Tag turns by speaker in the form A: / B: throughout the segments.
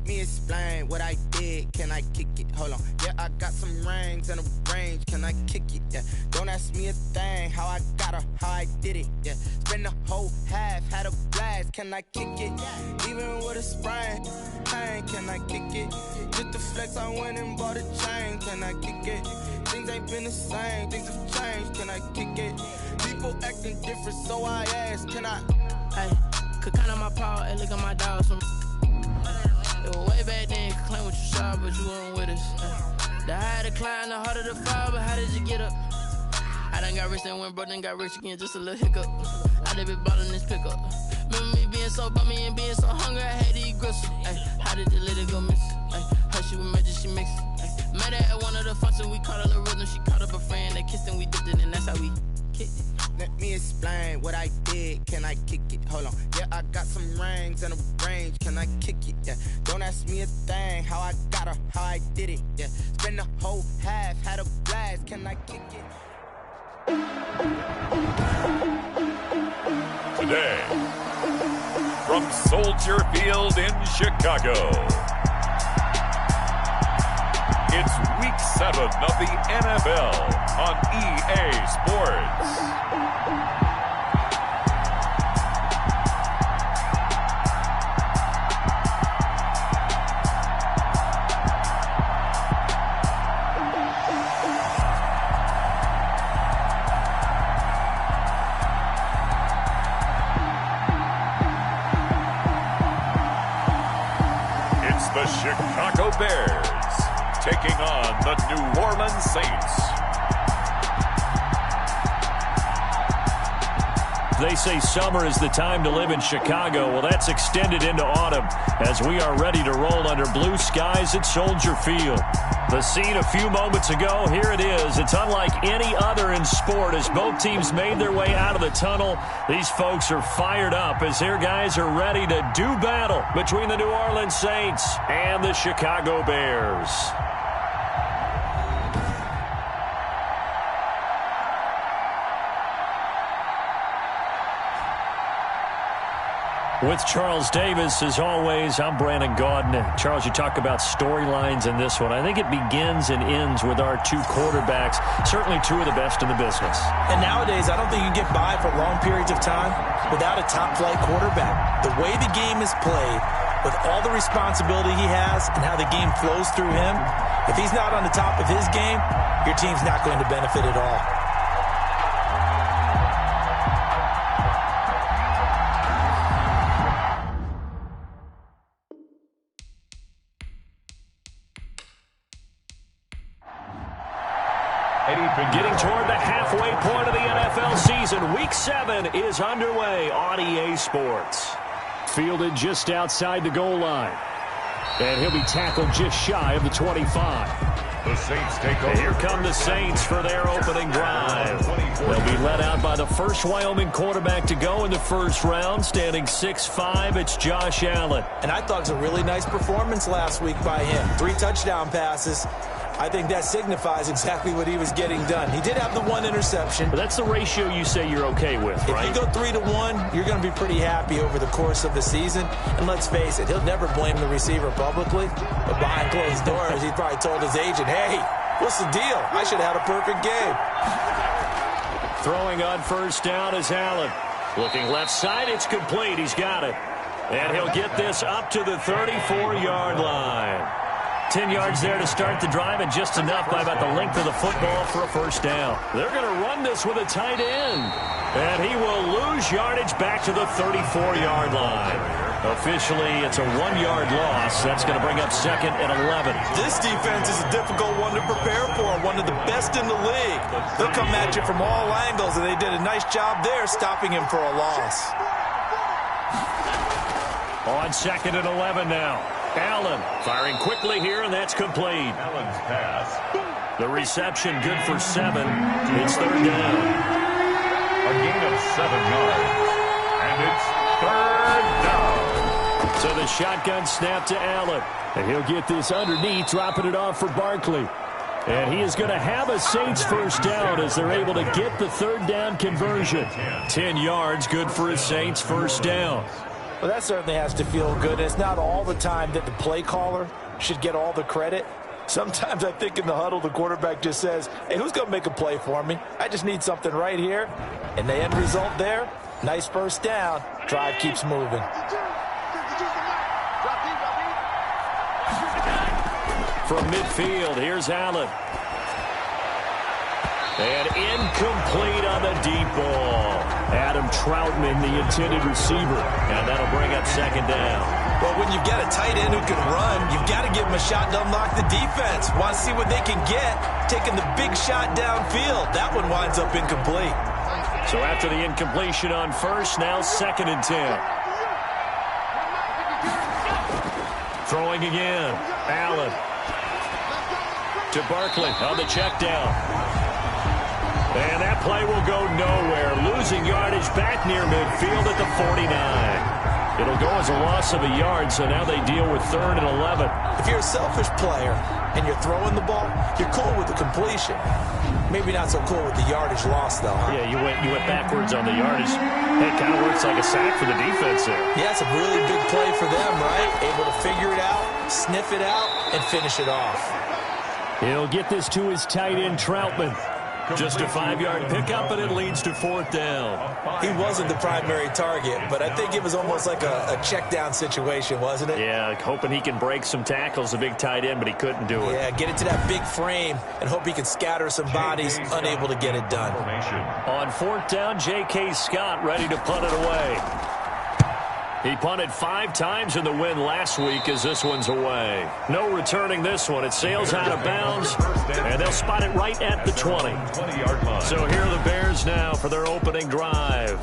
A: me explain what I did. Can I kick it? Hold on. Yeah, I got some rings and a range. Can I kick it? Yeah. Don't ask me a thing. How I got her, how I did it. Yeah. Spend the whole half, had a blast. Can I kick it? Even with a sprain, pain. Can I kick it? Just the flex, I went and bought a chain. Can I kick it? Things ain't been the same. Things have changed. Can I kick it? People acting different, so I ask. Can I?
B: Hey, could count on my power and look at my dogs from. It was way back then, you could claim what you saw, but you weren't with us. The higher the climb, the harder the fall, but how did you get up? I done got rich and went broke, then got rich again, just a little hiccup. I done been ballin' this pickup. Remember me being so bummy and being so hungry, I had to eat gristle. Ay, how did you let it go miss? Ay, how she was magic, she mixed. Met her at one of the functions, we caught a little rhythm, she caught up a friend, they kissed and we dipped it, and that's how we kicked it.
A: Let me explain what I did. Can I kick it? Hold on. Yeah, I got some rings and a range. Can I kick it? Yeah. Don't ask me a thing. How I got her, how I did it. Yeah. Spend the whole half, had a blast. Can I kick it?
C: Today, from Soldier Field in Chicago, it's Week 7 of the NFL on EA Sports. It's the Chicago Bears taking on the New Orleans Saints.
D: They say summer is the time to live in Chicago. Well, that's extended into autumn as we are ready to roll under blue skies at Soldier Field. The scene a few moments ago, here it is. It's unlike any other in sport as both teams made their way out of the tunnel. These folks are fired up as their guys are ready to do battle between the New Orleans Saints and the Chicago Bears. With Charles Davis, as always, I'm Brandon Gaudin. Charles, you talk about storylines in this one. I think it begins and ends with our two quarterbacks, certainly two of the best in the business.
E: And nowadays, I don't think you can get by for long periods of time without a top-flight quarterback. The way the game is played, with all the responsibility he has and how the game flows through him, if he's not on the top of his game, your team's not going to benefit at all.
D: Getting toward the halfway point of the NFL season, Week 7 is underway on EA Sports. Fielded just outside the goal line. And he'll be tackled just shy of the 25.
C: The Saints take over.
D: And here come the Saints for their opening drive. They'll be led out by the first Wyoming quarterback to go in the first round, standing 6'5". It's Josh Allen.
E: And I thought it was a really nice performance last week by him. 3 touchdown passes. I think that signifies exactly what he was getting done. He did have the 1 interception.
D: But that's the ratio you say you're okay with, right?
E: If you go 3-1, you're going to be pretty happy over the course of the season. And let's face it, he'll never blame the receiver publicly. But behind closed doors, he probably told his agent, hey, what's the deal? I should have had a perfect game.
D: Throwing on first down is Allen. Looking left side, it's complete. He's got it. And he'll get this up to the 34-yard line. 10 yards there to start the drive, and just enough by about the length of the football for a first down. They're going to run this with a tight end. And he will lose yardage back to the 34-yard line. Officially, it's a 1-yard loss. That's going to bring up second and 11.
E: This defense is a difficult one to prepare for, one of the best in the league. They'll come at you from all angles, and they did a nice job there stopping him for a loss.
D: On second and 11 now. Allen firing quickly here, and that's complete.
C: Allen's pass.
D: The reception good for 7. It's third down.
C: A gain of 7 yards. And it's third down.
D: So the shotgun snap to Allen. And he'll get this underneath, dropping it off for Barkley. And he is going to have a Saints first down as they're able to get the third down conversion. 10 yards, good for a Saints first down.
E: Well, that certainly has to feel good. It's not all the time that the play caller should get all the credit. Sometimes I think in the huddle, the quarterback just says, hey, who's going to make a play for me? I just need something right here. And the end result there, nice first down. Drive keeps moving.
D: From midfield, here's Allen. And incomplete on the deep ball. Adam Troutman, the intended receiver. And that'll bring up second down.
E: Well, when you've got a tight end who can run, you've got to give him a shot to unlock the defense. Want to see what they can get, taking the big shot downfield. That one winds up incomplete.
D: So after the incompletion on first, now 2nd and 10. Throwing again. Allen. To Barkley on the check down. And that play will go nowhere. Losing yardage back near midfield at the 49. It'll go as a loss of a yard, so now they deal with 3rd and 11.
E: If you're a selfish player and you're throwing the ball, you're cool with the completion. Maybe not so cool with the yardage loss, though.
D: Yeah, you went backwards on the yardage. It kind of works like a sack for the defense there.
E: Yeah, it's a really big play for them, right? Able to figure it out, sniff it out, and finish it off.
D: He'll get this to his tight end, Troutman. Just a 5-yard pickup, and it leads to 4th down.
E: He wasn't the primary target, but I think it was almost like a check-down situation, wasn't it?
D: Yeah, hoping he can break some tackles, a big tight end, but he couldn't do it.
E: Yeah, get it to that big frame and hope he can scatter some bodies, unable to get it done.
D: On 4th down, J.K. Scott ready to punt it away. He punted 5 times in the win last week as this one's away. No returning this one. It sails out of bounds, and they'll spot it right at the 20. So here are the Bears now for their opening drive.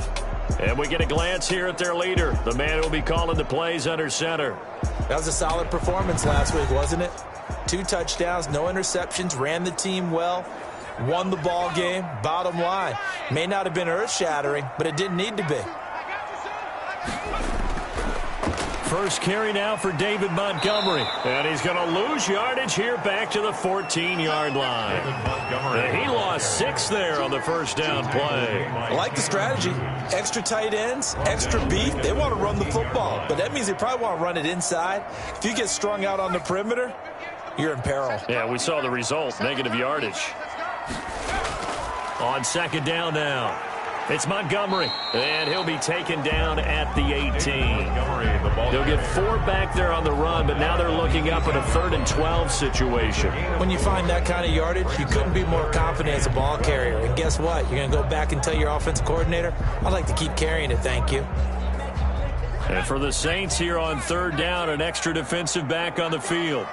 D: And we get a glance here at their leader, the man who will be calling the plays under center.
E: That was a solid performance last week, wasn't it? 2 touchdowns, no interceptions, ran the team well, won the ball game. Bottom line, may not have been earth-shattering, but it didn't need to be.
D: First carry now for David Montgomery. And he's going to lose yardage here back to the 14-yard line. And he lost 6 there on the first down play.
E: I like the strategy. Extra tight ends, extra beat. They want to run the football, but that means they probably want to run it inside. If you get strung out on the perimeter, you're in peril.
D: Yeah, we saw the result, negative yardage. On 2nd down now. It's Montgomery, and he'll be taken down at the 18. They'll get 4 back there on the run, but now they're looking up at a 3rd and 12 situation.
E: When you find that kind of yardage, you couldn't be more confident as a ball carrier. And guess what? You're going to go back and tell your offensive coordinator, I'd like to keep carrying it, thank you.
D: And for the Saints here on 3rd down, an extra defensive back on the field.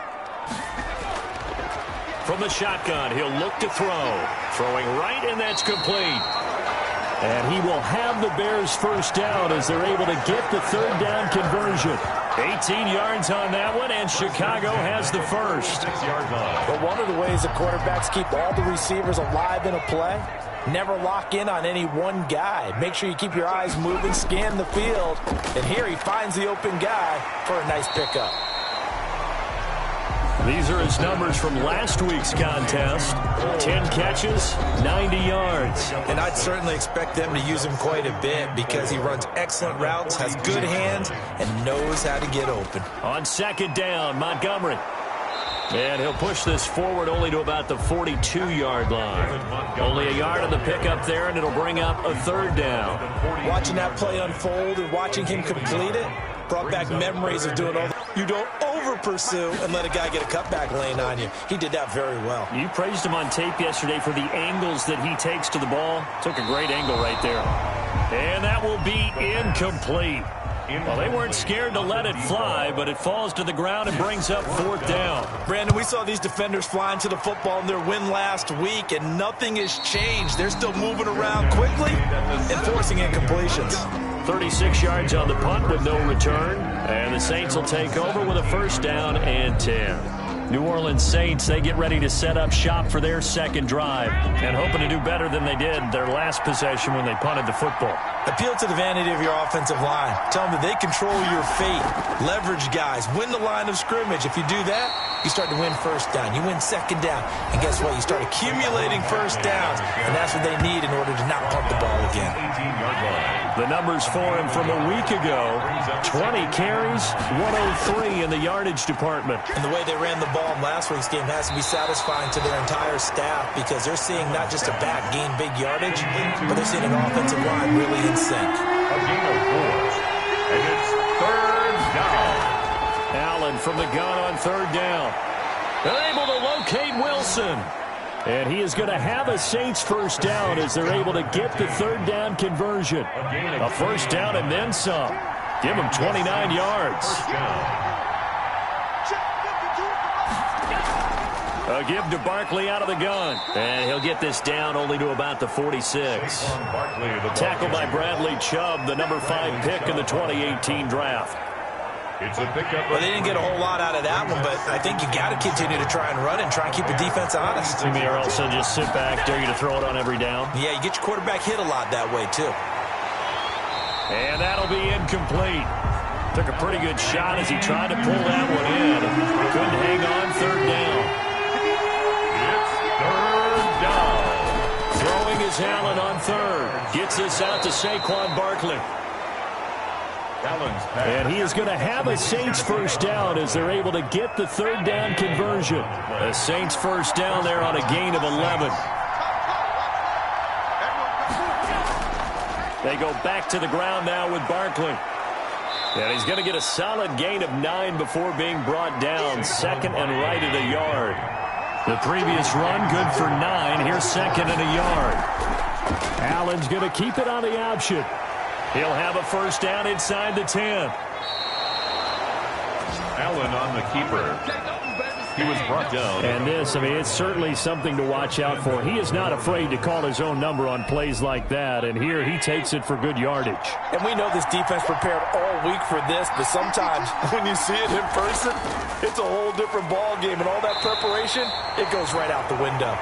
D: From the shotgun, he'll look to throw. Throwing right, and that's complete. And he will have the Bears first down as they're able to get the 3rd down conversion. 18 yards on that one, and Chicago has the first.
E: But one of the ways the quarterbacks keep all the receivers alive in a play, never lock in on any one guy. Make sure you keep your eyes moving, scan the field. And here he finds the open guy for a nice pickup.
D: These are his numbers from last week's contest. 10 catches, 90 yards.
E: And I'd certainly expect them to use him quite a bit because he runs excellent routes, has good hands, and knows how to get open.
D: On 2nd down, Montgomery. And he'll push this forward only to about the 42-yard line. Only a yard on the pickup there, and it'll bring up a 3rd down.
E: Watching that play unfold and watching him complete it brought back memories of doing all that. You don't over-pursue and let a guy get a cutback lane on you. He did that very well.
D: You praised him on tape yesterday for the angles that he takes to the ball. Took a great angle right there. And that will be incomplete. Well, they weren't scared to let it fly, but it falls to the ground and brings up 4th down.
E: Brandon, we saw these defenders flying to the football in their win last week, and nothing has changed. They're still moving around quickly and forcing incompletions.
D: 36 yards on the punt with no return, and the Saints will take over with a 1st down and 10. New Orleans Saints, they get ready to set up shop for their 2nd drive and hoping to do better than they did their last possession when they punted the football.
E: Appeal to the vanity of your offensive line. Tell them that they control your fate. Leverage guys. Win the line of scrimmage. If you do that, you start to win 1st down. You win 2nd down. And guess what? You start accumulating 1st downs. And that's what they need in order to not punt the ball again.
D: The numbers for him from a week ago, 20 carries, 103 in the yardage department.
E: And the way they ran the ball in last week's game has to be satisfying to their entire staff because they're seeing not just a back gain big yardage, but they're seeing an offensive line really in sync.
C: A gain of 4, and it's 3rd down.
D: Allen from the gun on 3rd down. Able to locate Wilson. And he is going to have a Saints first down as they're able to get the 3rd down conversion. A first down and then some. Give him 29 yards. A give to Barkley out of the gun. And he'll get this down only to about the 46. Tackled by Bradley Chubb, the number 5 pick in the 2018 draft.
C: It's a pickup.
E: Well, they didn't get a whole lot out of that one, but I think you got to continue to try and run and try and keep the defense honest.
D: You mean or else they'll just sit back, dare you to throw it on every down?
E: Yeah, you get your quarterback hit a lot that way, too.
D: And that'll be incomplete. Took a pretty good shot as he tried to pull that one in. Couldn't hang on 3rd down.
C: It's 3rd down.
D: Throwing is Allen on 3rd. Gets this out to Saquon Barkley. And he is going to have a Saints first down as they're able to get the 3rd down conversion. A Saints first down there on a gain of 11. They go back to the ground now with Barkley. And he's going to get a solid gain of 9 before being brought down. 2nd and right at a yard. The previous run good for 9. Here's 2nd and a yard. Allen's going to keep it on the option. He'll have a first down inside the 10.
C: Allen on the keeper. He was brought down.
D: And this, I mean, it's certainly something to watch out for. He is not afraid to call his own number on plays like that. And here he takes it for good yardage.
E: And we know this defense prepared all week for this, but sometimes when you see it in person, it's a whole different ball game. And all that preparation, it goes right out the window.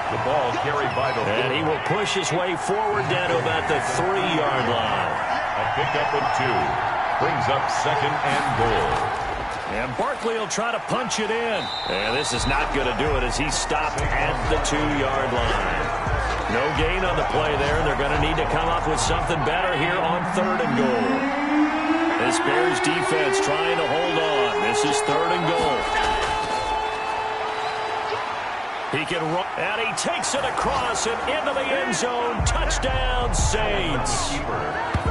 C: The ball carried by the
D: And he will push his way forward down to about the 3-yard line.
C: A pickup of 2. Brings up 2nd and goal.
D: And Barkley will try to punch it in. And this is not going to do it as he stopped at the 2-yard line. No gain on the play there. They're going to need to come up with something better here on 3rd and goal. This Bears defense trying to hold on. This is 3rd and goal. He can run, and he takes it across and into the end zone. Touchdown, Saints.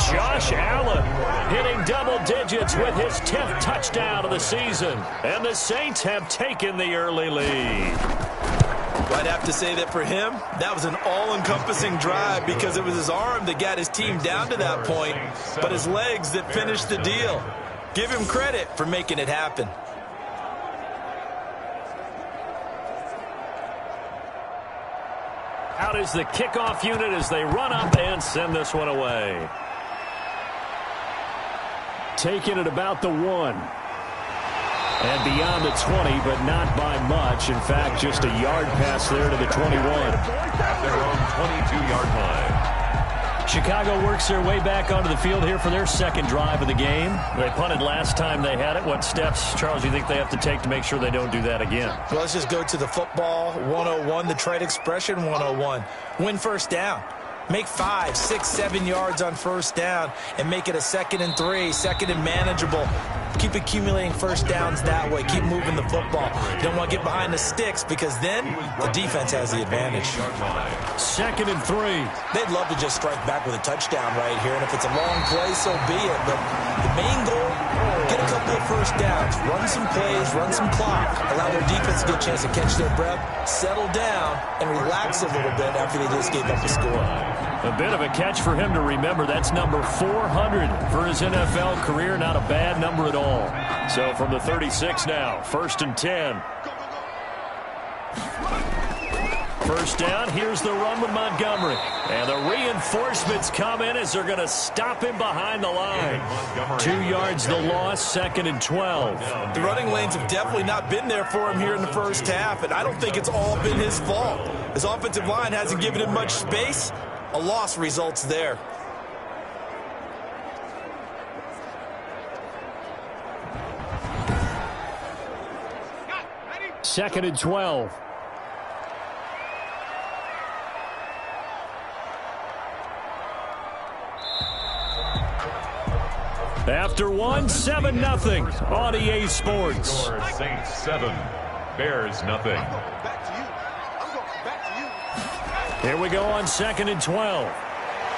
D: Josh Allen hitting double digits with his 10th touchdown of the season. And the Saints have taken the early lead.
E: I'd have to say that for him, that was an all-encompassing drive because it was his arm that got his team down to that point, but his legs that finished the deal. Give him credit for making it happen.
D: Out is the kickoff unit as they run up and send this one away. Taking it about the 1. And beyond the 20, but not by much. In fact, just a yard pass there to the 21.
C: At their own 22-yard line.
D: Chicago works their way back onto the field here for their 2nd drive of the game. They punted last time they had it. What steps, Charles, do you think they have to take to make sure they don't do that again?
E: Well, let's just go to the football 101, the trade expression 101. Win first down. Make 5, 6, 7 yards on first down and make it a 2nd and 3, 2nd and manageable. Keep accumulating first downs that way. Keep moving the football. You don't want to get behind the sticks because then the defense has the advantage.
D: 2nd and 3.
E: They'd love to just strike back with a touchdown right here, and if it's a long play, so be it. But the main goal, get a couple of first downs, run some plays, run some clock, allow their defense to get a chance to catch their breath, settle down, and relax a little bit after they just gave up a score.
D: A bit of a catch for him to remember. That's number 400 for his NFL career. Not a bad number at all. So from the 36 now, 1st and 10. First down, here's the run with Montgomery. And the reinforcements come in as they're going to stop him behind the line. 2 yards the loss, 2nd and 12.
E: The running lanes have definitely not been there for him here in the first half, and I don't think it's all been his fault. His offensive line hasn't given him much space. A loss results there.
D: Second and 12. After one, 7-0 on EA Sports.
C: Score Saints 7, Bears nothing.
D: Here we go on 2nd and 12.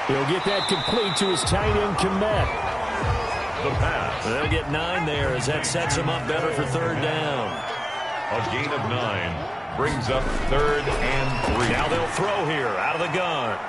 D: He'll get that complete to his tight end, Komet.
C: The pass.
D: They'll get 9 there as that sets him up better for 3rd down.
C: A gain of 9 brings up 3rd and 3.
D: Now they'll throw here out of the gun.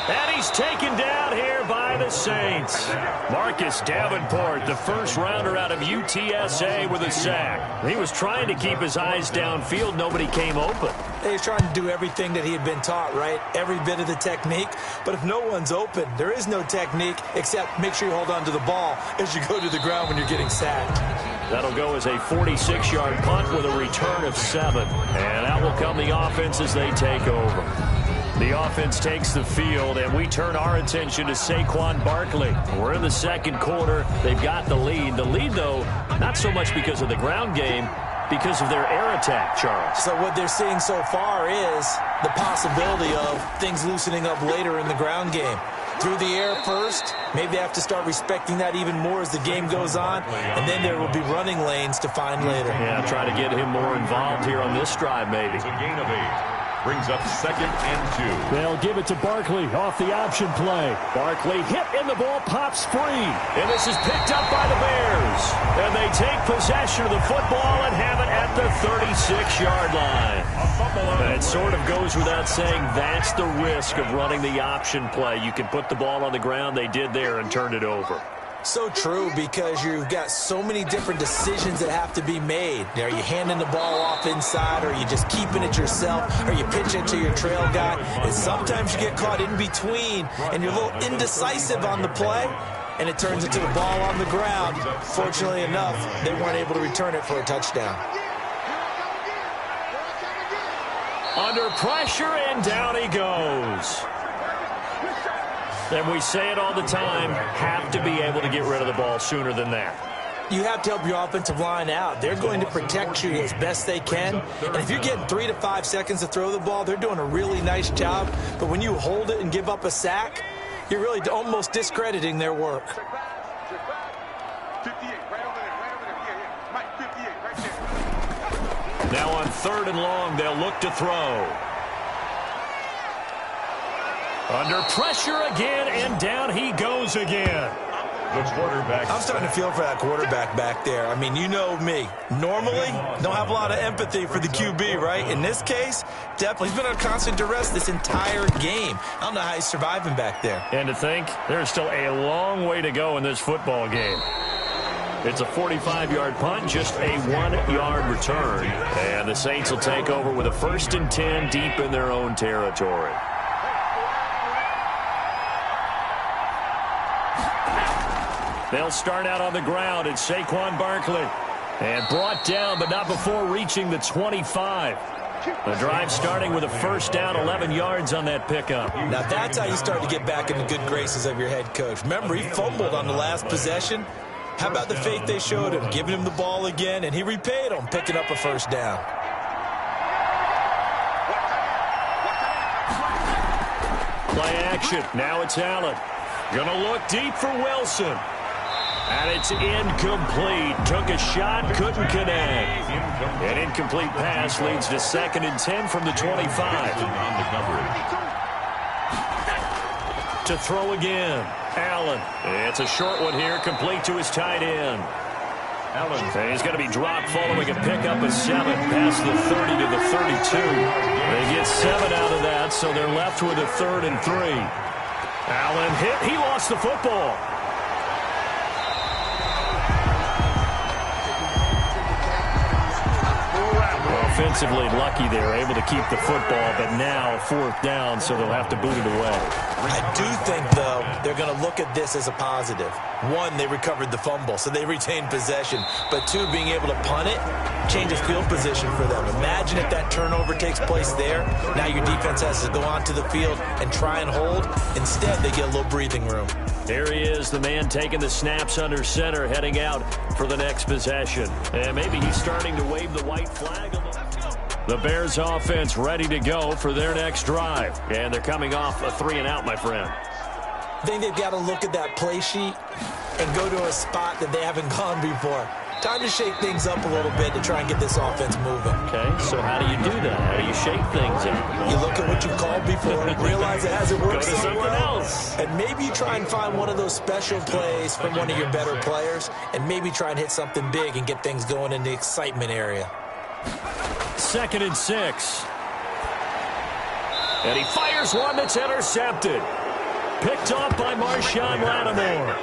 D: And he's taken down here by the Saints. Marcus Davenport, the first rounder out of UTSA with a sack. He was trying to keep his eyes downfield. Nobody came open.
E: He's trying to do everything that he had been taught, right? Every bit of the technique. But if no one's open, there is no technique except make sure you hold on to the ball as you go to the ground when you're getting sacked.
D: That'll go as a 46-yard punt with a return of 7. And out will come the offense as they take over. The offense takes the field, and we turn our attention to Saquon Barkley. We're in the 2nd quarter. They've got the lead. The lead, though, not so much because of the ground game, because of their air attack, Charles.
E: So what they're seeing so far is the possibility of things loosening up later in the ground game. Through the air first, maybe they have to start respecting that even more as the game goes on, and then there will be running lanes to find later.
D: Yeah, try to get him more involved here on this drive, maybe.
C: It's a gain of 8. Brings up 2nd and 2.
D: They'll give it to Barkley off the option play. Barkley hit and the ball pops free. And this is picked up by the Bears. And they take possession of the football and have it at the 36-yard line. And it sort of goes without saying that's the risk of running the option play. You can put the ball on the ground. They did there and turned it over.
E: So true, because you've got so many different decisions that have to be made. Are you handing the ball off inside, or are you just keeping it yourself, or you pitch it to your trail guy? And sometimes you get caught in between, and you're a little indecisive on the play, and it turns into the ball on the ground. Fortunately enough, they weren't able to return it for a touchdown.
D: Under pressure, and down he goes. And we say it all the time, have to be able to get rid of the ball sooner than that.
E: You have to help your offensive line out. They're going to protect you as best they can. And if you're getting 3 to 5 seconds to throw the ball, they're doing a really nice job. But when you hold it and give up a sack, you're really almost discrediting their work.
D: Now on 3rd and long, they'll look to throw. Under pressure again, and down he goes again.
C: The quarterback.
E: I'm starting to feel for that quarterback back there. I mean, you know me. Normally, don't have a lot of empathy for the QB, right? In this case, definitely. He's been under constant duress this entire game. I don't know how he's surviving back there.
D: And to think, there's still a long way to go in this football game. It's a 45-yard punt, just a 1-yard return. And the Saints will take over with a 1st and 10 deep in their own territory. They'll start out on the ground. It's Saquon Barkley. And brought down, but not before reaching the 25. The drive starting with a 1st down, 11 yards on that pickup.
E: Now that's how you start to get back in the good graces of your head coach. Remember, he fumbled on the last possession. How about the faith they showed him, giving him the ball again, and he repaid them, picking up a 1st down.
D: Play action. Now it's Allen. Gonna look deep for Wilson. And it's incomplete. Took a shot, couldn't connect. An incomplete pass leads to 2nd and 10 from the 25. To throw again. Allen. It's a short one here, complete to his tight end. Allen. And he's going to be dropped following a pickup of 7 past the 30 to the 32. They get 7 out of that, so they're left with a 3rd and 3. Allen hit. He lost the football. Offensively lucky they're able to keep the football, but now 4th down, so they'll have to boot it away.
E: I do think, though, they're going to look at this as a positive. 1, they recovered the fumble, so they retained possession. But 2, being able to punt it changes field position for them. Imagine if that turnover takes place there. Now your defense has to go onto the field and try and hold. Instead, they get a little breathing room.
D: There he is, the man taking the snaps under center, heading out for the next possession. And maybe he's starting to wave the white flag a little. The Bears offense ready to go for their next drive. And they're coming off a 3-and-out, my friend.
E: I think they've got to look at that play sheet and go to a spot that they haven't gone before. Time to shake things up a little bit to try and get this offense moving.
D: Okay, so how do you do that? How do you shake things up?
E: You look at what you called before, realize it hasn't worked
D: Go to
E: so
D: something
E: well,
D: else.
E: and maybe you try and find one of those special plays from one of your better players, and maybe try and hit something big and get things going in the excitement area.
D: 2nd and 6. And he fires one that's intercepted. Picked off by Marshawn Lattimore.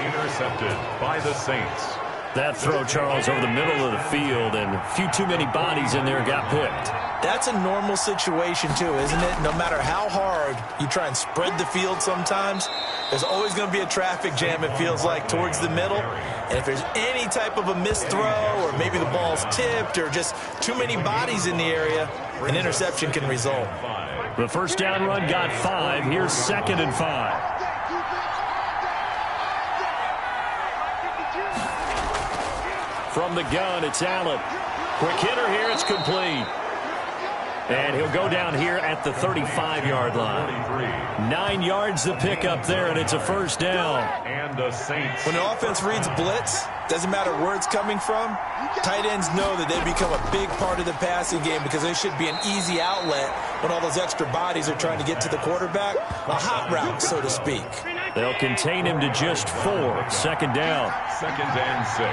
C: Intercepted by the Saints.
D: That throw, Charles, over the middle of the field, and a few too many bodies in there got picked.
E: That's a normal situation, too, isn't it? No matter how hard you try and spread the field sometimes, there's always going to be a traffic jam, it feels like, towards the middle. And if there's any type of a missed throw, or maybe the ball's tipped, or just too many bodies in the area, an interception can result.
D: The first down run got 5. Here's 2nd and 5. From the gun, it's Allen. Quick hitter here, it's complete. And he'll go down here at the 35-yard line. 9 yards the pickup there, and it's a first down.
C: And the Saints.
E: When the offense reads blitz, doesn't matter where it's coming from, tight ends know that they become a big part of the passing game because they should be an easy outlet when all those extra bodies are trying to get to the quarterback. A hot route, so to speak.
D: They'll contain him to just 4. 2nd down.
C: 2nd and 6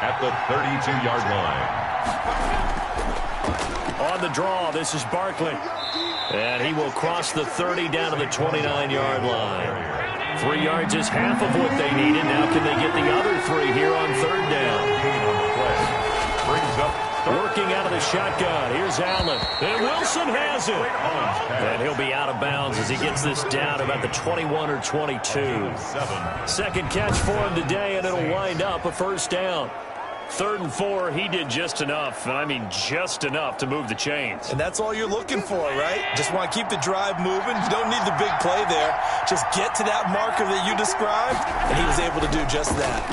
C: at the 32-yard line.
D: On the draw, this is Barkley. And he will cross the 30 down to the 29-yard line. 3 yards is half of what they needed. Now can they get the other 3 here on 3rd down?
C: Brings up
D: working out of the shotgun. Here's Allen. And Wilson has it. And he'll be out of bounds as he gets this down about the 21 or 22. 2nd catch for him today, and it'll wind up a first down. 3rd and 4, he did just enough, and I mean just enough to move the chains.
E: And that's all you're looking for, right? Just want to keep the drive moving. You don't need the big play there. Just get to that marker that you described, and he was able to do just that.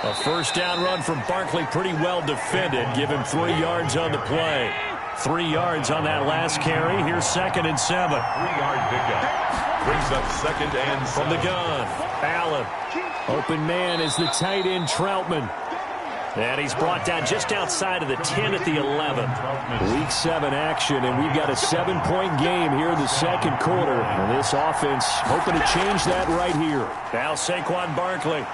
D: A first down run from Barkley, pretty well defended. Give him 3 yards on the play. 3 yards on that last carry. Here's 2nd and 7.
C: 3-yard pickup. Brings up 2nd and 7.
D: From the gun, Allen. Open man is the tight end, Troutman. And he's brought down just outside of the 10 at the 11. Week 7 action, and we've got a 7-point game here in the 2nd quarter. And this offense hoping to change that right here. Now Saquon Barkley.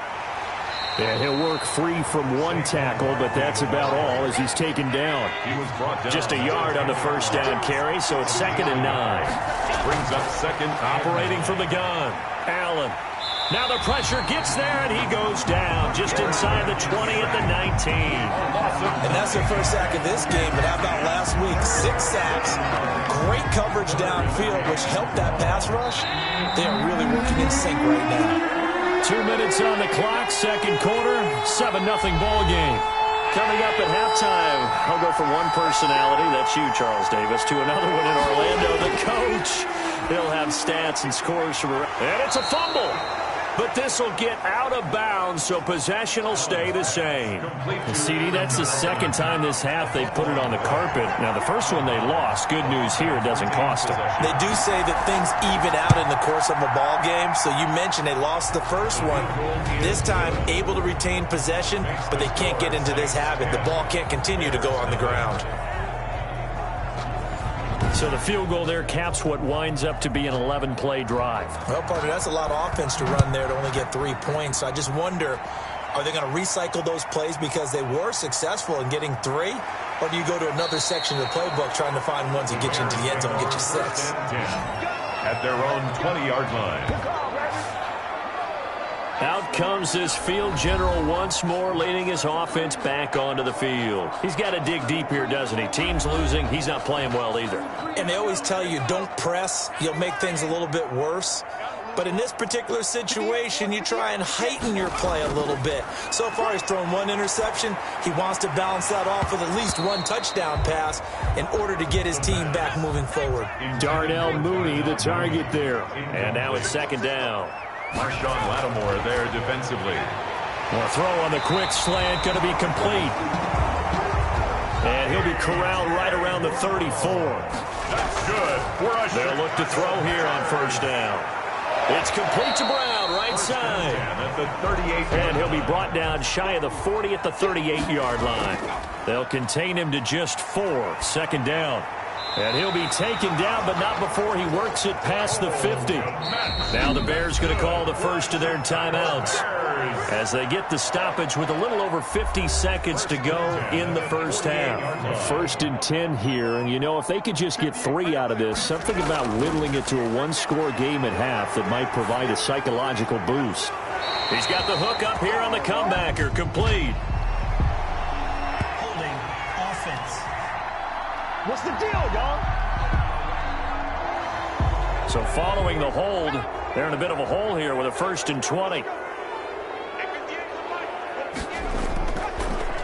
D: And he'll work free from 1 tackle, but that's about all as he's taken down.
C: He was brought down.
D: Just a yard on the first down carry, so it's 2nd and 9.
C: Brings up 2nd.
D: Operating from the gun, Allen. Now the pressure gets there, and he goes down just inside the 20 at the 19.
E: And that's their first sack of this game, but how about last week? 6 sacks, great coverage downfield, which helped that pass rush. They are really working in sync right now.
D: 2 minutes on the clock, 2nd quarter, 7-0 ball game. Coming up at halftime, I'll go from one personality, that's you, Charles Davis, to another one in Orlando, the coach. He'll have stats and scores from around. And it's a fumble. But this will get out of bounds, so possession will stay the same. And CD, that's the 2nd time this half they put it on the carpet. Now, the first one they lost. Good news here, it doesn't cost them.
E: They do say that things even out in the course of a ball game. So you mentioned they lost the first one. This time, able to retain possession, but they can't get into this habit. The ball can't continue to go on the ground.
D: So the field goal there caps what winds up to be an 11-play drive.
E: Well, partner, that's a lot of offense to run there to only get 3 points. So I just wonder, are they going to recycle those plays because they were successful in getting 3? Or do you go to another section of the playbook trying to find ones that get you into the end zone and get you 6?
C: At their own 20-yard line.
D: Out comes this field general once more, leading his offense back onto the field. He's got to dig deep here, doesn't he? Team's losing. He's not playing well either.
E: And they always tell you, don't press. You'll make things a little bit worse. But in this particular situation, you try and heighten your play a little bit. So far, he's thrown 1 interception. He wants to balance that off with at least 1 touchdown pass in order to get his team back moving forward.
D: Darnell Mooney, the target there. And now it's 2nd down.
C: Marshawn Lattimore there defensively.
D: A throw on the quick slant, going to be complete. And he'll be corralled right around the 34.
C: That's good.
D: They'll look to throw here on first down. It's complete to Brown, right side.
C: At the 38.
D: And he'll be brought down shy of the 40 at the 38-yard line. They'll contain him to just 4, second down. And he'll be taken down, but not before he works it past the 50. Now the Bears going to call the first of their timeouts as they get the stoppage with a little over 50 seconds to go in the first half. 1st and 10 here, and you know, if they could just get 3 out of this, something about whittling it to a one-score game at half that might provide a psychological boost. He's got the hook up here on the comebacker, complete.
E: Holding offense.
D: What's the deal, y'all? So following the hold, they're in a bit of a hole here with a 1st and 20.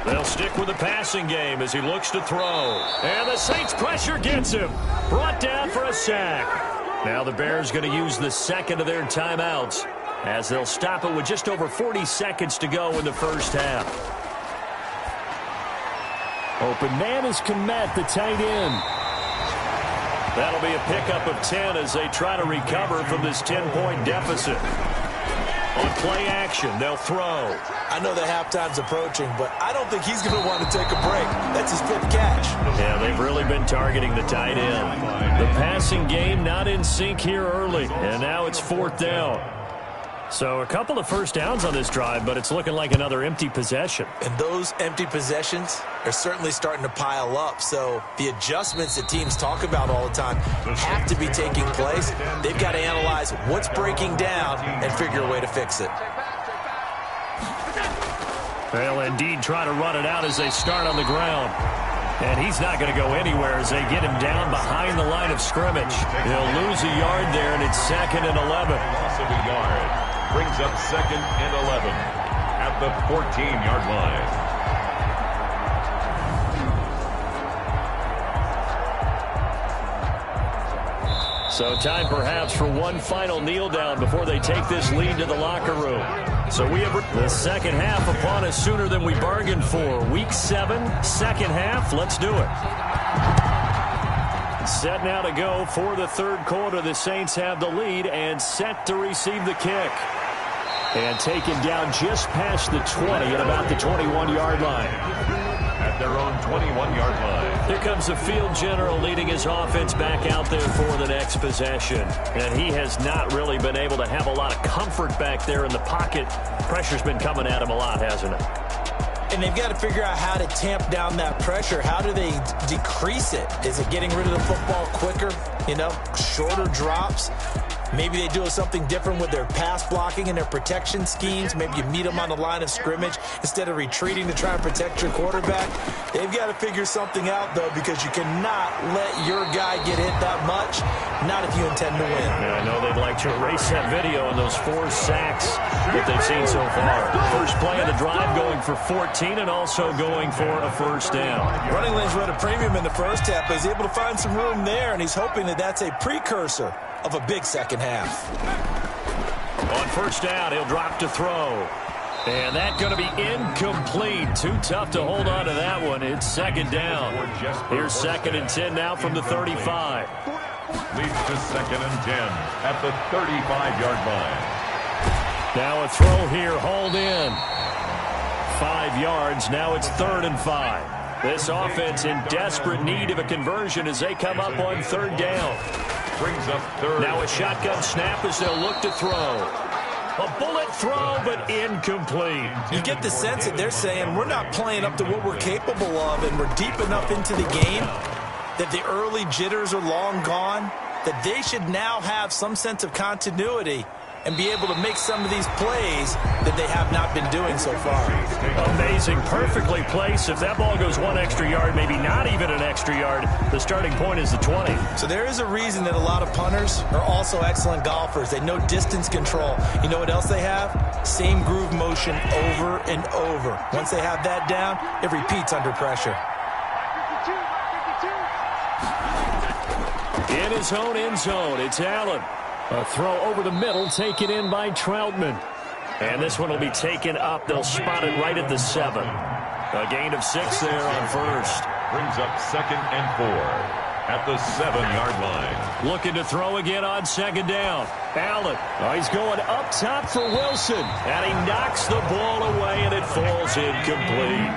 D: They'll stick with the passing game as he looks to throw. And the Saints pressure gets him. Brought down for a sack. Now the Bears going to use the second of their timeouts as they'll stop it with just over 40 seconds to go in the first half. Open man is Kmet, the tight end. That'll be a pickup of 10 as they try to recover from this 10-point deficit. On play action, they'll throw.
E: I know the halftime's approaching, but I don't think he's going to want to take a break. That's his 5th catch.
D: Yeah, they've really been targeting the tight end. The passing game not in sync here early, and now it's 4th down. So a couple of first downs on this drive, but it's looking like another empty possession.
E: And those empty possessions are certainly starting to pile up. So the adjustments that teams talk about all the time have to be taking place. They've got to analyze what's breaking down and figure a way to fix it.
D: They'll indeed try to run it out as they start on the ground. And he's not going to go anywhere as they get him down behind the line of scrimmage. He'll lose a yard there, and it's 2nd and 11.
C: Loss of a yard. Brings up 2nd and 11 at the 14-yard line.
D: So time perhaps for one final kneel down before they take this lead to the locker room. So we have the second half upon us sooner than we bargained for. Week 7, second half. Let's do it. Set now to go for the third quarter. The Saints have the lead and set to receive the kick. And taken down just past the 20 at about the 21-yard line.
C: At their own 21-yard line.
D: Here comes the field general leading his offense back out there for the next possession. And he has not really been able to have a lot of comfort back there in the pocket. Pressure's been coming at him a lot, hasn't it?
E: And they've got to figure out how to tamp down that pressure. How do they decrease it? Is it getting rid of the football quicker? You know, shorter drops? Maybe they do something different with their pass blocking and their protection schemes. Maybe you meet them on the line of scrimmage instead of retreating to try and protect your quarterback. They've got to figure something out, though, because you cannot let your guy get hit that much, not if you intend to win.
D: Yeah, I know they'd like to erase that video on those 4 sacks that they've seen so far. First play of the drive going for 14 and also going for a first down.
E: Running lanes were at a premium in the first half, but he's able to find some room there, and he's hoping that that's a precursor of a big second half.
D: On first down, he'll drop to throw. And that's going to be incomplete. Too tough to hold on to that one. It's second down. Here's 2nd and 10 now from the 35.
C: Leads to 2nd and 10 at the 35-yard line.
D: Now a throw here, hauled in. 5 yards, now it's 3rd and 5. This offense in desperate need of a conversion as they come up on 3rd down.
C: Brings up 3rd.
D: Now a shotgun snap as they'll look to throw. A bullet throw, but incomplete.
E: You get the sense that they're saying we're not playing up to what we're capable of, and we're deep enough into the game that the early jitters are long gone, that they should now have some sense of continuity and be able to make some of these plays that they have not been doing so far.
D: Amazing. Perfectly placed. If that ball goes 1 extra yard, maybe not even an extra yard, the starting point is the 20.
E: So there is a reason that a lot of punters are also excellent golfers. They know distance control. You know what else they have? Same groove motion over and over. Once they have that down, it repeats under pressure.
D: In his own end zone, it's Allen. A throw over the middle, taken in by Troutman. And this one will be taken up. They'll spot it right at the 7. A gain of 6 there on first.
C: Brings up 2nd and 4. at the 7-yard line.
D: Looking to throw again on second down. Allen. Oh, he's going up top for Wilson. And he knocks the ball away, and it falls incomplete.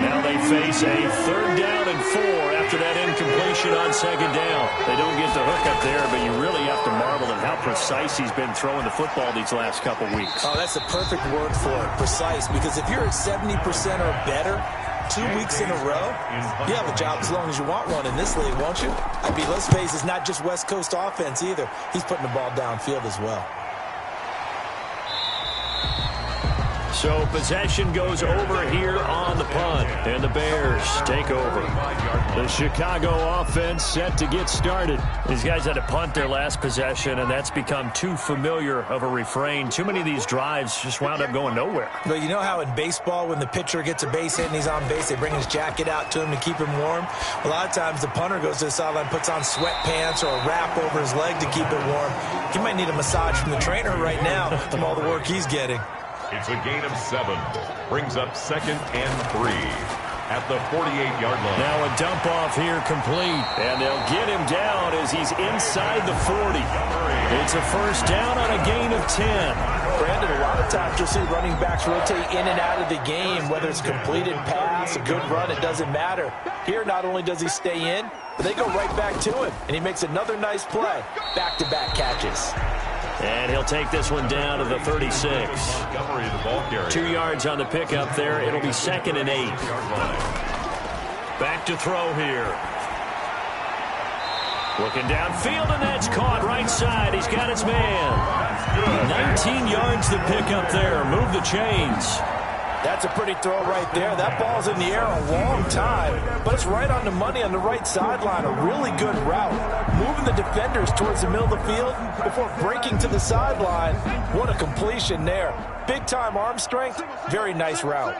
D: Now they face a 3rd down and 4 after that incompletion on second down. They don't get the hook up there, but you really have to marvel at how precise he's been throwing the football these last couple weeks.
E: Oh, that's the perfect word for it, precise, because if you're at 70% or better 2 weeks in a row, you have a job as long as you want one in this league, won't you? I mean, let's face it, it's not just West Coast offense either. He's putting the ball downfield as well.
D: So possession goes over here on the punt, and the Bears take over. The Chicago offense set to get started. These guys had to punt their last possession, and that's become too familiar of a refrain. Too many of these drives just wound up going nowhere.
E: But you know how in baseball, when the pitcher gets a base hit and he's on base, they bring his jacket out to him to keep him warm? A lot of times the punter goes to the sideline, puts on sweatpants or a wrap over his leg to keep it warm. He might need a massage from the trainer right now from all the work he's getting.
C: It's a gain of 7. Brings up 2nd and 3 at the 48-yard line.
D: Now a dump off here complete. And they'll get him down as he's inside the 40. It's a 1st down on a gain of 10.
E: Brandon, a lot of times you'll see running backs rotate in and out of the game, whether it's a completed pass, a good run, it doesn't matter. Here, not only does he stay in, but they go right back to him, and he makes another nice play. Back-to-back catches.
D: And he'll take this one down to the 36. 2 yards on the pickup there. It'll be 2nd and 8. Back to throw here. Looking downfield, and that's caught right side. He's got his man. 19 yards to pick up there. Move the chains.
E: That's a pretty throw right there. That ball's in the air a long time, but it's right on the money on the right sideline. A really good route. Moving the defenders towards the middle of the field before breaking to the sideline. What a completion there. Big-time arm strength. Very nice route.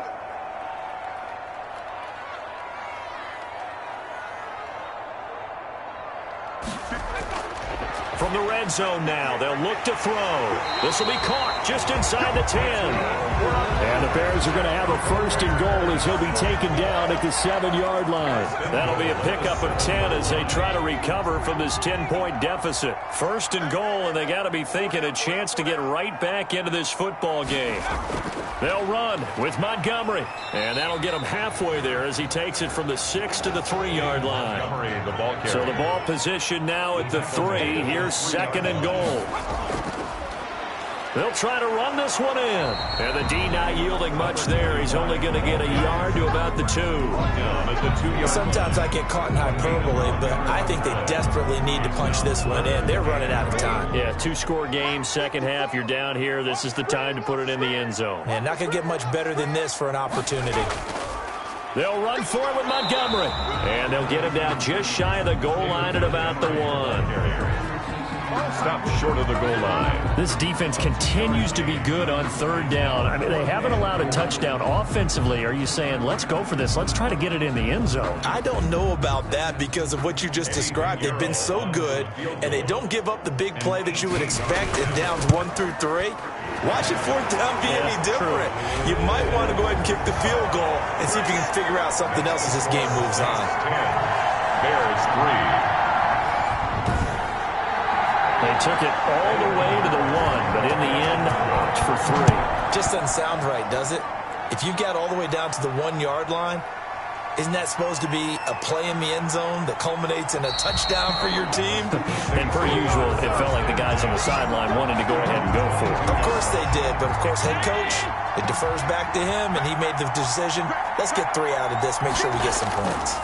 D: From the red zone now, they'll look to throw. This will be caught just inside the 10. And the Bears are going to have a 1st and goal as he'll be taken down at the 7-yard line. That'll be a pickup of 10 as they try to recover from this 10-point deficit. 1st and goal, and they got to be thinking a chance to get right back into this football game. They'll run with Montgomery, and that'll get him halfway there as he takes it from the 6 to the 3-yard line. So the ball position now at the 3. Here's 2nd and goal. They'll try to run this one in. And the D not yielding much there. He's only going to get a yard to about the 2.
E: Sometimes I get caught in hyperbole, but I think they desperately need to punch this one in. They're running out of time.
D: Yeah, 2-score game, second half. You're down here. This is the time to put it in the end zone.
E: And not going to get much better than this for an opportunity.
D: They'll run for it with Montgomery. And they'll get him down just shy of the goal line at about the 1.
C: Stop short of the goal line.
D: This defense continues to be good on 3rd down. I mean, they haven't allowed a touchdown offensively. Are you saying, let's go for this? Let's try to get it in the end zone.
E: I don't know about that because of what you just described. They've been so good, and they don't give up the big play that you would expect in downs 1 through 3. Watch it 4th down be any different. You might want to go ahead and kick the field goal and see if you can figure out something else as this game moves on.
C: Bears 3.
D: They took it all the way to the 1, but in the end, opt for 3.
E: Just doesn't sound right, does it? If you got all the way down to the 1-yard line, isn't that supposed to be a play in the end zone that culminates in a touchdown for your team?
D: And per usual, it felt like the guys on the sideline wanted to go ahead and go for it.
E: Of course they did, but of course head coach, it defers back to him, and he made the decision, let's get 3 out of this, make sure we get some points.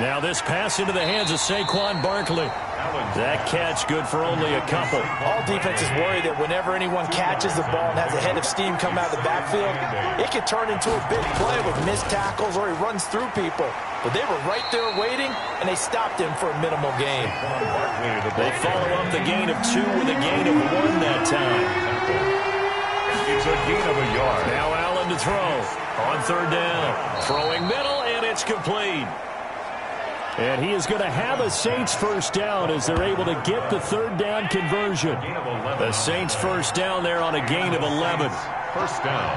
D: Now this pass into the hands of Saquon Barkley. That catch good for only a couple.
E: All defenses worry that whenever anyone catches the ball and has a head of steam come out of the backfield, it could turn into a big play with missed tackles or he runs through people. But they were right there waiting, and they stopped him for a minimal gain.
D: They follow up the gain of 2 with a gain of 1 that time.
C: It's a gain of a yard.
D: Now Allen to throw on 3rd down. Throwing middle, and it's complete. And he is going to have a Saints 1st down as they're able to get the 3rd down conversion. The Saints 1st down there on a gain of 11.
C: 1st down.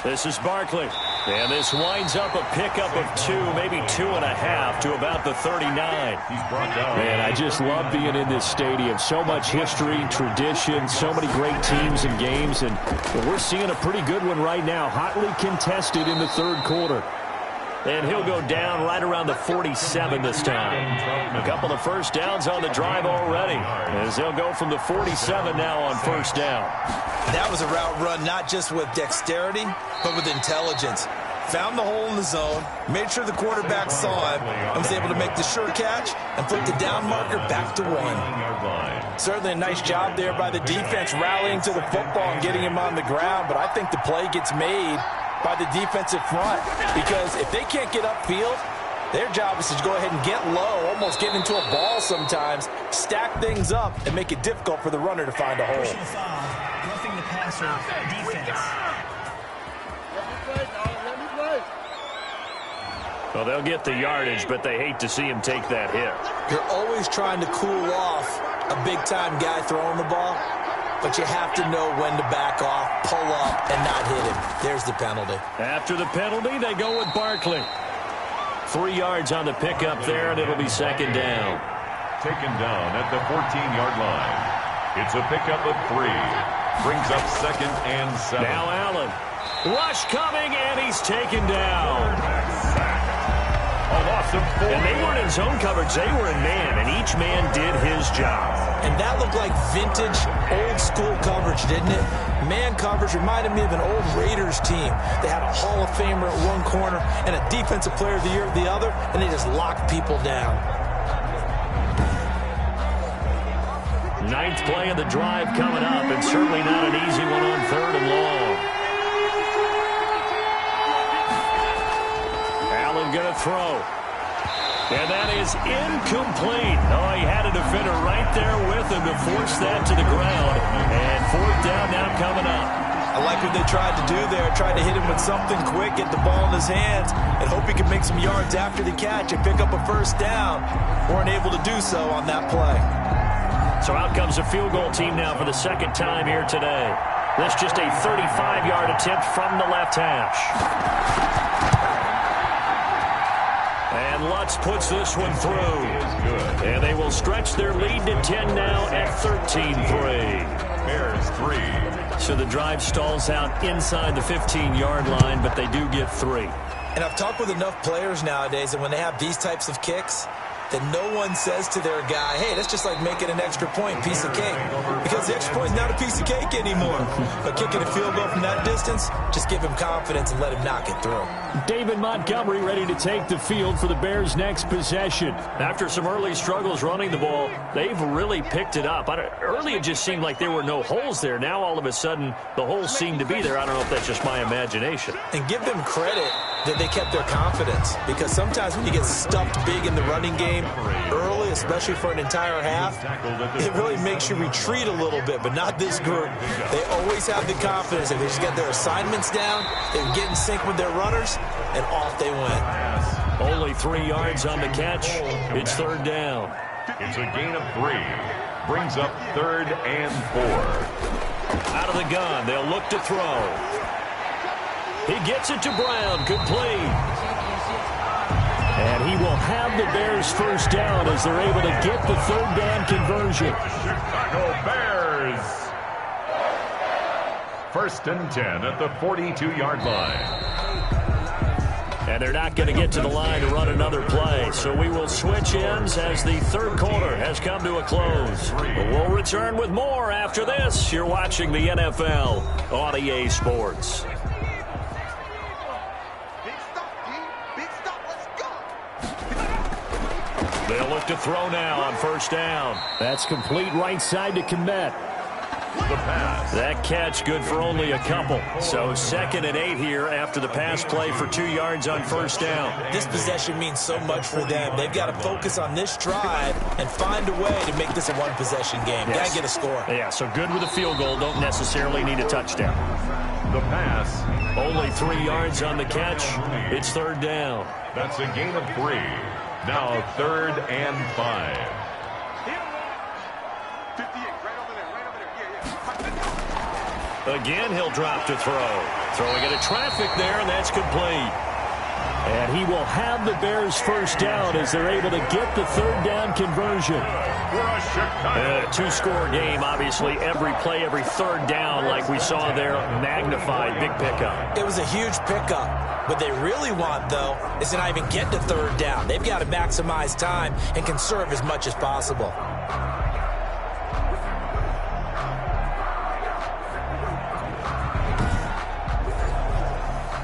D: This is Barkley. And this winds up a pickup of 2, maybe 2.5 to about the 39. Man, I just love being in this stadium. So much history, tradition, so many great teams and games. And we're seeing a pretty good one right now, hotly contested in the third quarter. And he'll go down right around the 47 this time. A couple of first downs on the drive already, as they'll go from the 47 now on first down.
E: That was a route run not just with dexterity, but with intelligence. Found the hole in the zone, made sure the quarterback saw him, and was able to make the sure catch and flip the down marker back to 1. Certainly a nice job there by the defense rallying to the football and getting him on the ground, but I think the play gets made by the defensive front, because if they can't get upfield, their job is to go ahead and get low, almost get into a ball sometimes, stack things up, and make it difficult for the runner to find a hole.
F: Roughing the passer defense.
D: Well, they'll get the yardage, but they hate to see him take that hit.
E: You're always trying to cool off a big-time guy throwing the ball, but you have to know when to back off, pull up, and not hit him. There's the penalty. After the penalty, they go with Barkley. 3 yards on the pickup there, and it'll be second down.
C: Taken down at the 14-yard line. It's a pickup of 3. Brings up second and 7.
D: Now Allen. Rush coming, and he's taken down.
C: A loss of 4.
D: And they weren't in zone coverage. They were in man, and each man did his job.
E: And that looked like vintage, old-school coverage, didn't it? Man coverage reminded me of an old Raiders team. They had a Hall of Famer at one corner and a Defensive Player of the Year at the other, and they just locked people down.
D: 9th play of the drive coming up, and certainly not an easy one on 3rd and long. Allen going to throw. And that is incomplete. Oh, he had a defender right there with him to force that to the ground. And 4th down now coming up.
E: I like what they tried to do there. Tried to hit him with something quick, get the ball in his hands, and hope he could make some yards after the catch and pick up a first down. Weren't able to do so on that play.
D: So out comes a field goal team now for the second time here today. That's just a 35-yard attempt from the left hash. And Lutz puts this one through. And they will stretch their lead to 10 now at 13-3.
C: Bears 3.
D: So the drive stalls out inside the 15-yard line, but they do get 3.
E: And I've talked with enough players nowadays, and when they have these types of kicks, that no one says to their guy, hey, that's just like making an extra point, piece of cake. Because the extra point is not a piece of cake anymore. But kicking a field goal from that distance, just give him confidence and let him knock it through.
D: David Montgomery ready to take the field for the Bears' next possession. After some early struggles running the ball, they've really picked it up. Early it just seemed like there were no holes there. Now all of a sudden the holes seem to be there. I don't know if that's just my imagination.
E: And give them credit that they kept their confidence. Because sometimes when you get stuffed big in the running game early, especially for an entire half, it really makes you retreat a little bit, but not this group. They always have the confidence. If they just get their assignments down, they can get in sync with their runners, and off they went.
D: Only 3 yards on the catch. It's 3rd down.
C: It's a gain of 3. Brings up 3rd and 4.
D: Out of the gun, they'll look to throw. He gets it to Brown, complete. And he will have the Bears first down as they're able to get the 3rd down conversion.
C: Chicago Bears. 1st and 10 at the 42-yard line.
D: And they're not going to get to the line to run another play. So we will switch ends as the 3rd quarter has come to a close. But we'll return with more after this. You're watching the NFL on EA Sports. They'll look to throw now on 1st down. That's complete right side to Kmet.
C: The pass.
D: That catch good for only a couple. So 2nd and 8 here after the pass play for 2 yards on 1st down.
E: This possession means so much for them. They've got to focus on this drive and find a way to make this a one-possession game.
D: Yes.
E: Got to get a score.
D: Yeah, so good with a field goal. Don't necessarily need a touchdown.
C: The pass.
D: Only 3 yards on the catch. It's 3rd down.
C: That's a gain of 3. Now 3rd and 5.
D: Again, he'll drop to throw. Throwing into traffic there, and that's complete. And he will have the Bears first down as they're able to get the third down conversion. A two-score game, obviously, every play, every third down, like we saw there, magnified, big pickup.
E: It was a huge pickup. What they really want, though, is to not even get to third down. They've got to maximize time and conserve as much as possible.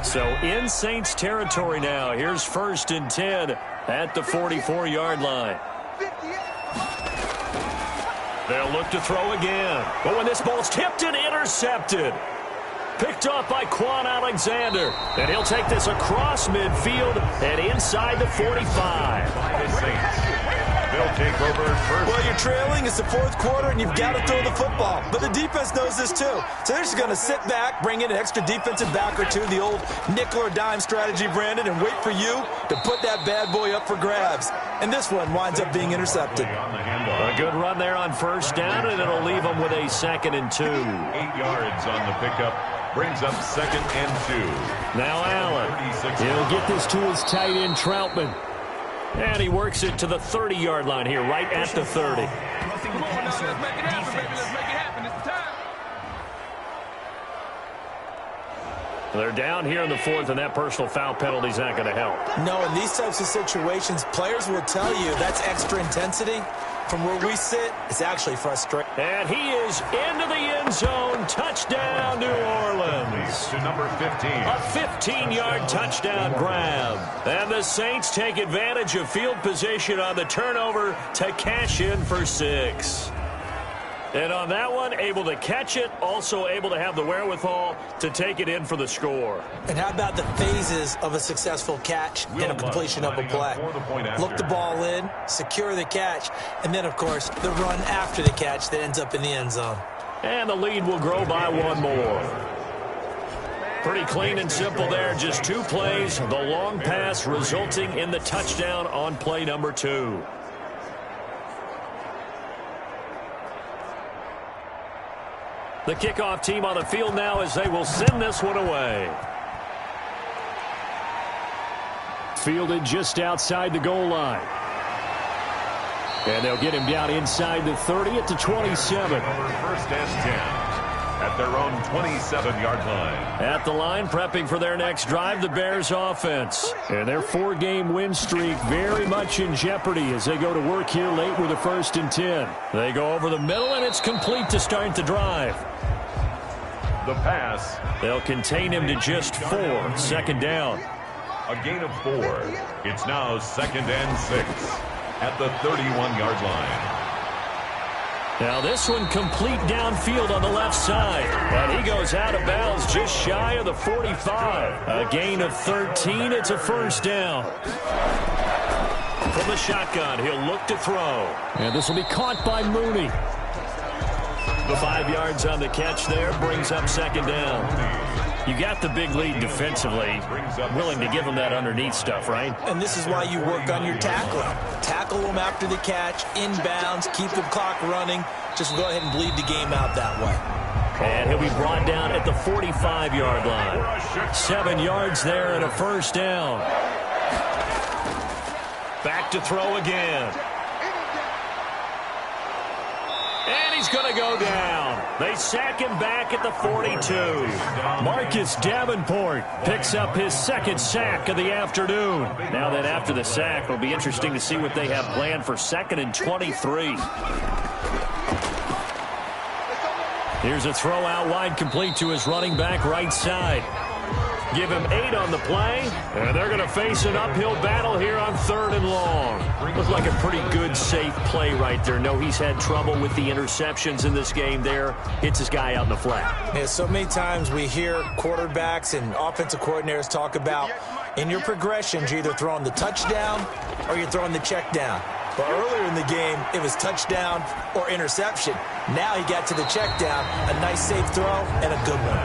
D: So in Saints territory now. Here's 1st and 10 at the 44-yard line. They'll look to throw again. But when this ball's tipped and intercepted. Picked off by Quan Alexander. And he'll take this across midfield and inside the 45.
C: The Saints. They'll take over first.
E: Well, you're trailing. It's the fourth quarter, and you've got to throw the football. But the defense knows this, too. So they're just going to sit back, bring in an extra defensive back or two, the old nickel or dime strategy, Brandon, and wait for you to put that bad boy up for grabs. And this one winds up being intercepted.
D: A good run there on first down, and it'll leave them with a 2nd and 2.
C: 8 yards on the pickup. Brings up 2nd and 2.
D: Now Allen. He'll get this to his tight end, Troutman. And he works it to the 30-yard line here, right at the 30.
F: Roughing the passer, defense.
D: They're down here in the 4th, and that personal foul penalty is not going to help.
E: No, in these types of situations, players will tell you that's extra intensity. From where we sit, it's actually frustrating.
D: And he is into the end zone. Touchdown, New Orleans.
C: To number 15.
D: A 15-yard touchdown grab. And the Saints take advantage of field position on the turnover to cash in for 6. And on that one, able to catch it, also able to have the wherewithal to take it in for the score.
E: And how about the phases of a successful catch and a completion of a play? Look the ball in, secure the catch, and then, of course, the run after the catch that ends up in the end zone.
D: And the lead will grow by 1 more. Pretty clean and simple there. Just 2 plays. The long pass resulting in the touchdown on play number 2. The kickoff team on the field now as they will send this one away. Fielded just outside the goal line. And they'll get him down inside the 30 at the 27.
C: 1st and 10. At their own 27-yard line.
D: At the line, prepping for their next drive, the Bears offense. And their 4-game win streak very much in jeopardy as they go to work here late with a 1st and 10. They go over the middle, and it's complete to start the drive.
C: The pass.
D: They'll contain him to just 4. 2nd down.
C: A gain of 4. It's now 2nd and 6. At the 31-yard line.
D: Now this one complete downfield on the left side. And he goes out of bounds just shy of the 45. A gain of 13. It's a 1st down. From the shotgun, he'll look to throw. And this will be caught by Mooney. The 5 yards on the catch there brings up 2nd down. You got the big lead defensively. Willing to give them that underneath stuff, right?
E: And this is why you work on your tackling. Tackle them after the catch, inbounds, keep the clock running. Just go ahead and bleed the game out that way.
D: And he'll be brought down at the 45-yard line. 7 yards there and a 1st down. Back to throw again. And he's going to go down. They sack him back at the 42. Marcus Davenport picks up his 2nd sack of the afternoon. Now that after the sack, it'll be interesting to see what they have planned for 2nd and 23. Here's a throw out wide, complete to his running back right side. Give him 8 on the play, and they're going to face an uphill battle here on 3rd and long. Looks like a pretty good, safe play right there. No, he's had trouble with the interceptions in this game there. Hits his guy out in the flat.
E: Yeah, so many times we hear quarterbacks and offensive coordinators talk about in your progressions, you're either throwing the touchdown or you're throwing the check down. But earlier in the game, it was touchdown or interception. Now he got to the check down, a nice safe throw, and a good one.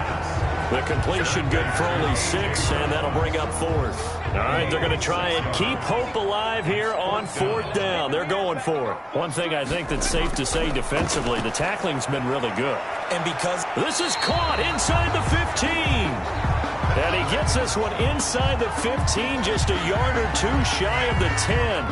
D: The completion good for only 6, and that'll bring up 4th. All right, they're going to try and keep hope alive here on 4th down. They're going for it. One thing I think that's safe to say defensively, the tackling's been really good.
E: And because
D: this is caught inside the 15. And he gets this one inside the 15, just a yard or two shy of the 10.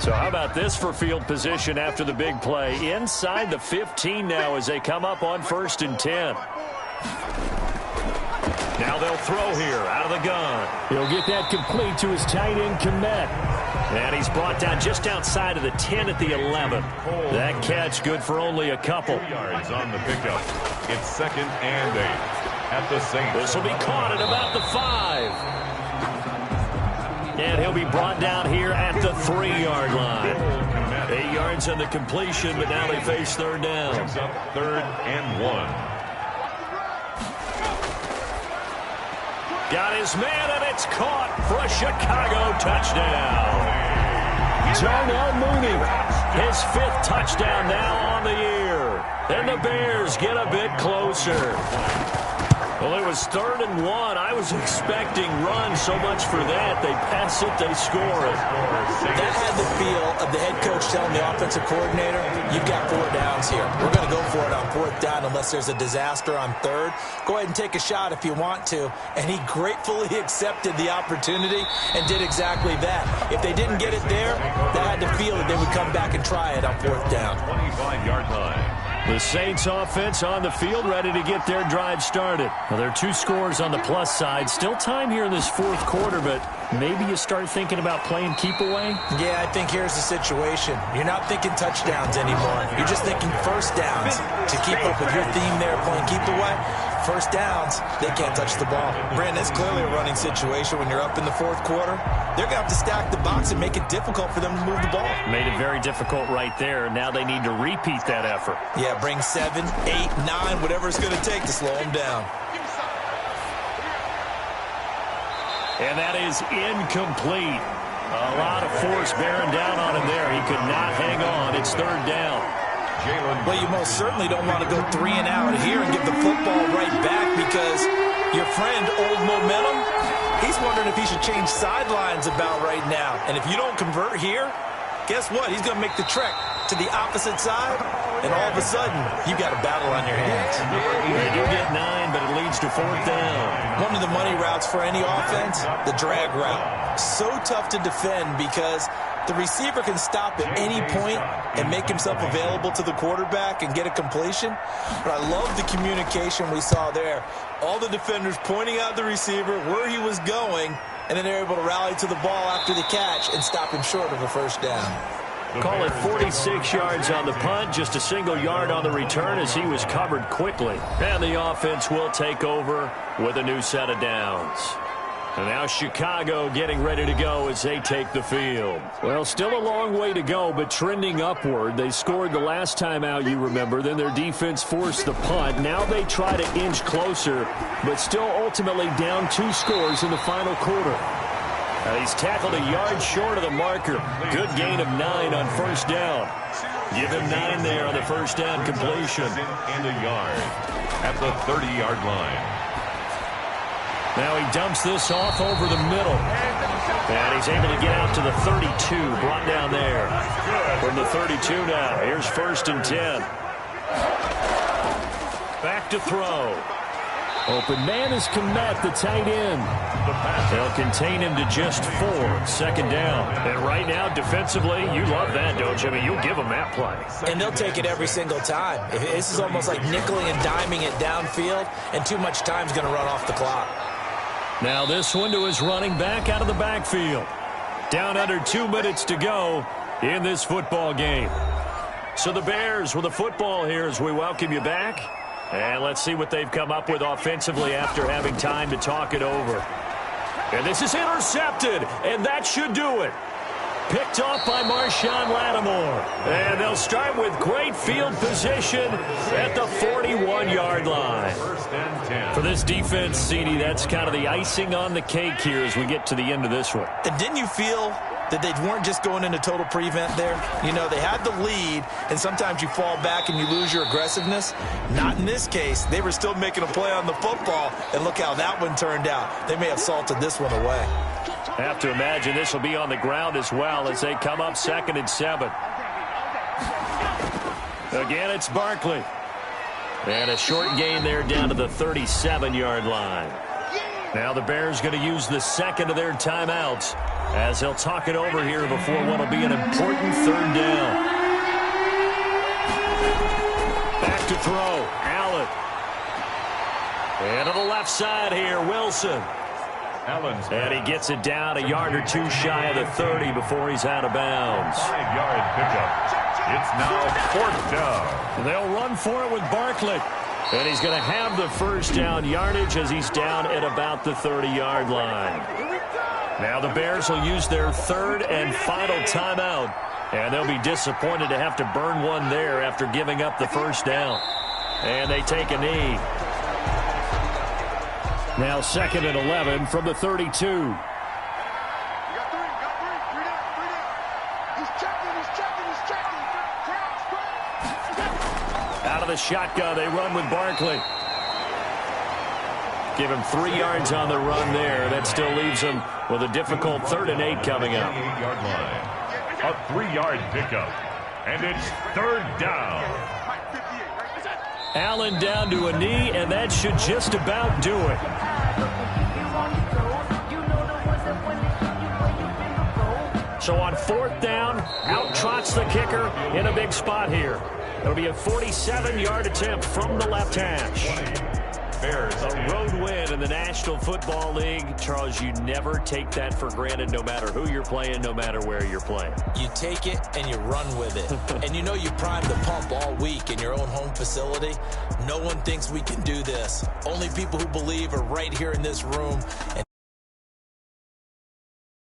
D: So how about this for field position after the big play? Inside the 15 now as they come up on 1st and 10. Now they'll throw here out of the gun. He'll get that complete to his tight end, Komet. And he's brought down just outside of the 10 at the 11. That catch good for only a couple.
C: Yards on the pickup. It's 2nd and 8 at the Saints.
D: This will be caught at about the 5. And he'll be brought down here at the 3-yard line. 8 yards on the completion, but now they face 3rd down.
C: Brings up 3rd and 1.
D: Got his man, and it's caught for a Chicago touchdown. Darnell Mooney, his 5th touchdown now on the year. And the Bears get a bit closer. Well, it was 3rd and 1. I was expecting run so much for that. They pass it, they score it.
E: That had the feel of the head coach telling the offensive coordinator, you've got 4 downs here. We're going to go for it on 4th down unless there's a disaster on 3rd. Go ahead and take a shot if you want to. And he gratefully accepted the opportunity and did exactly that. If they didn't get it there, that had the feel that they would come back and try it on 4th down.
C: 25-yard line.
D: The Saints offense on the field, ready to get their drive started. Well, there are 2 scores on the plus side. Still time here in this 4th quarter, but maybe you start thinking about playing keep away?
E: Yeah, I think here's the situation. You're not thinking touchdowns anymore. You're just thinking 1st downs. To keep up with your theme there, playing keep away, 1st downs, they can't touch the ball. Brandon, it's clearly a running situation when you're up in the 4th quarter. They're going to have to stack the box and make it difficult for them to move the ball.
D: Made it very difficult right there. Now they need to repeat that effort.
E: Yeah, bring 7, 8, 9, whatever it's going to take to slow them down.
D: And that is incomplete. A lot of force bearing down on him there. He could not hang on. It's 3rd down.
E: Well, you most certainly don't want to go 3 and out here and give the football right back because your friend, Old Momentum, he's wondering if he should change sidelines about right now. And if you don't convert here, guess what? He's going to make the trek to the opposite side, and all of a sudden, you've got a battle on your hands.
D: They do get 9, but it leads to 4th down.
E: One of the money routes for any offense, the drag route. So tough to defend because the receiver can stop at any point and make himself available to the quarterback and get a completion. But I love the communication we saw there. All the defenders pointing out the receiver, where he was going, and then they're able to rally to the ball after the catch and stop him short of a 1st down.
D: Call it 46 yards on the punt, just a single yard on the return as he was covered quickly. And the offense will take over with a new set of downs. And now Chicago getting ready to go as they take the field. Well, still a long way to go, but trending upward. They scored the last time out, you remember. Then their defense forced the punt. Now they try to inch closer, but still ultimately down 2 scores in the final quarter. He's tackled a yard short of the marker. Good gain of 9 on 1st down. Give him 9 there on the 1st down completion.
C: And a yard at the 30-yard line.
D: Now he dumps this off over the middle. And he's able to get out to the 32. Brought down there. From the 32 now. Here's 1st and 10. Back to throw. Open man is Komet, the tight end. They'll contain him to just 4. 2nd down. And right now, defensively, you love that, don't you? I mean, you'll give them that play.
E: And they'll take it every single time. This is almost like nickeling and diming it downfield, and too much time's going to run off the clock.
D: Now this one to his running back out of the backfield. Down under 2 minutes to go in this football game. So the Bears with the football here as we welcome you back. And let's see what they've come up with offensively after having time to talk it over. And this is intercepted, and that should do it. Picked off by Marshawn Lattimore. And they'll start with great field position at the 41-yard line.
C: 1st and 10.
D: For this defense, CD, that's kind of the icing on the cake here as we get to the end of this one.
E: And didn't you feel that they weren't just going into total prevent there? You know, they had the lead, and sometimes you fall back and you lose your aggressiveness. Not in this case. They were still making a play on the football, and look how that one turned out. They may have salted this one away.
D: Have to imagine this will be on the ground as well as they come up 2nd and 7. Again, it's Barkley. And a short gain there down to the 37-yard line. Now the Bears going to use the second of their timeouts as he'll talk it over here before what will be an important third down. Back to throw. Allen. And to the left side here, Wilson. And he gets it down a yard or two shy of the 30 before he's out of bounds.
C: 5-yard pickup. It's now 4th down.
D: They'll run for it with Barkley. And he's going to have the first down yardage as he's down at about the 30-yard line. Now the Bears will use their third and final timeout. And they'll be disappointed to have to burn one there after giving up the first down. And they take a knee. Now 2nd and 11 from the 32. Out of the shotgun, they run with Barkley. Give him 3 yards on the run there. That still leaves him with a difficult 3rd and 8 coming up.
C: 8-yard line. A 3-yard pickup. And it's 3rd down.
D: Allen down to a knee, and that should just about do it. So on 4th down, out trots the kicker in a big spot here. It'll be a 47-yard attempt from the left hash. Bears, a road win in the National Football League. Charles, you never take that for granted no matter who you're playing, no matter where you're playing.
E: You take it and you run with it. And you know you primed the pump all week in your own home facility. No one thinks we can do this. Only people who believe are right here in this room.